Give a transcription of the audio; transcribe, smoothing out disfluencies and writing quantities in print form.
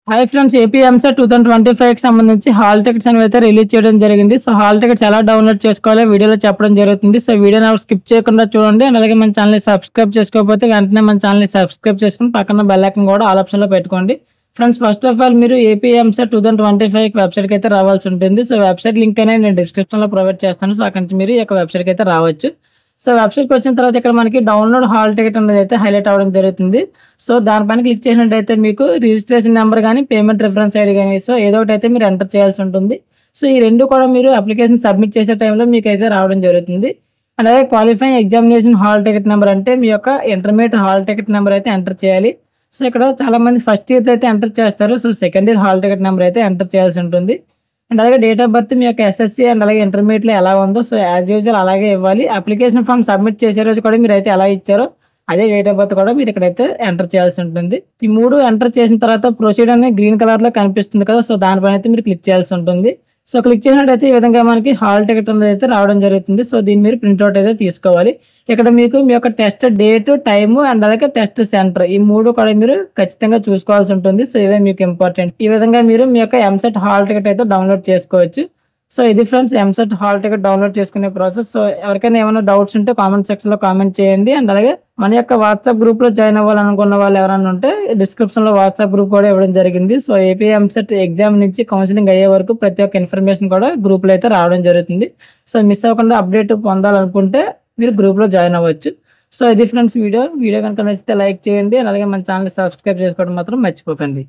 Hi friends, AP EAMCET 2025కి సంబంధించి hall tickets అనేవి అయితే రిలీజ్ చేయడం జరిగింది. సో హాల్ టికెట్స్ ఎలా డౌన్లోడ్ చేసుకోవాలో వీడియోలో చెప్పడం జరుగుతుంది. సో వీడియోని ఎవరు స్కిప్ చేయకుండా చూడండి. అండ్ అలాగే మన ఛానల్ని సబ్స్క్రైబ్ చేసుకోకపోతే వెంటనే మన ఛానల్ని సబ్స్క్రైబ్ చేసుకుని పక్కన బెల్ ఐకాన్ కూడా ఆల్ ఆప్షన్లో పెట్టుకోండి. ఫ్రెండ్స్, ఫస్ట్ ఆఫ్ ఆల్ మీరు ఏపీ ఎంసెట్ 2025 వెబ్సైట్కి అయితే రావాల్సి ఉంటుంది. సో వెబ్సైట్ లింక్ అనేది నేను డిస్క్రిప్షన్లో ప్రొవైడ్ చేస్తాను. సో అక్కడి నుంచి మీరు ఈ యొక్క వెబ్సైట్కి అయితే రావచ్చు. సో వెబ్సైట్కి వచ్చిన తర్వాత ఇక్కడ మనకి డౌన్లోడ్ హాల్ టికెట్ అనేది అయితే హైలైట్ అవ్వడం జరుగుతుంది. సో దానిపైన క్లిక్ చేసినట్టయితే మీకు రిజిస్ట్రేషన్ నెంబర్ కానీ పేమెంట్ రిఫరెన్స్ ఐడి కానీ సో ఏదో ఒకటి అయితే మీరు ఎంటర్ చేయాల్సి ఉంటుంది. సో ఈ రెండు కూడా మీరు అప్లికేషన్ సబ్మిట్ చేసే టైంలో మీకు అయితే రావడం జరుగుతుంది. అలాగే qualifying examination hall ticket number అంటే మీ యొక్క ఇంటర్మీడియట్ హాల్ టికెట్ నెంబర్ అయితే ఎంటర్ చేయాలి. సో ఇక్కడ చాలా మంది ఫస్ట్ ఇయర్ అయితే ఎంటర్ చేస్తారు. So second year hall ticket number అయితే ఎంటర్ చేయాల్సి ఉంటుంది. అండ్ అలాగే డేట్ ఆఫ్ బర్త్ మీ యొక్క ఎస్ఎస్సి అండ్ అలాగే ఇంటర్మీడియట్లో ఎలా ఉందో సో యాజ్ యూజువల్ అలాగే ఇవ్వాలి. అప్లికేషన్ ఫామ్ సబ్మిట్ చేసే రోజు కూడా మీరు అయితే ఎలా ఇచ్చారో అదే డేట్ ఆఫ్ బర్త్ కూడా మీరు ఇక్కడైతే ఎంటర్ చేయాల్సి ఉంటుంది. ఈ మూడు ఎంటర్ చేసిన తర్వాత ప్రొసీడ్ అనేది గ్రీన్ కలర్లో కనిపిస్తుంది కదా, సో దానిపైన అయితే మీరు క్లిక్ చేయాల్సి ఉంటుంది. సో క్లిక్ చేసినట్టయితే ఈ విధంగా మనకి హాల్ టికెట్ అనేది అయితే రావడం జరుగుతుంది. సో దీన్ని మీరు ప్రింట్అవుట్ అయితే తీసుకోవాలి. ఇక్కడ మీకు మీ యొక్క టెస్ట్ డేట్, టైము అండ్ అలాగే టెస్ట్ సెంటర్ ఈ మూడు కూడా మీరు ఖచ్చితంగా చూసుకోవాల్సి ఉంటుంది. సో ఇవే మీకు ఇంపార్టెంట్. ఈ విధంగా మీరు మీ యొక్క ఎంసెట్ హాల్ టికెట్ అయితే డౌన్లోడ్ చేసుకోవచ్చు. సో ఇది friends EAMCET hall ticket download చేసుకునే ప్రాసెస్. సో ఎవరికైనా ఏమైనా డౌట్స్ ఉంటే కామెంట్ సెక్షన్లో కామెంట్ చేయండి. అండ్ అలాగే మన యొక్క వాట్సాప్ గ్రూప్లో జాయిన్ అవ్వాలనుకున్న వాళ్ళు ఎవరైనా ఉంటే డిస్క్రిప్షన్లో వాట్సాప్ గ్రూప్ కూడా ఇవ్వడం జరిగింది. సో ఏపీ ఎంసెట్ ఎగ్జామ్ నుంచి కౌన్సిలింగ్ అయ్యే వరకు ప్రతి ఒక్క ఇన్ఫర్మేషన్ కూడా గ్రూప్లో అయితే రావడం జరుగుతుంది. సో మిస్ అవ్వకుండా అప్డేట్ పొందాలనుకుంటే మీరు గ్రూప్లో జాయిన్ అవ్వచ్చు. సో ఇది ఫ్రెండ్స్ వీడియో కనుక నచ్చితే లైక్ చేయండి. అలాగే మన ఛానల్ సబ్స్క్రైబ్ చేసుకోవడం మాత్రం మర్చిపోకండి.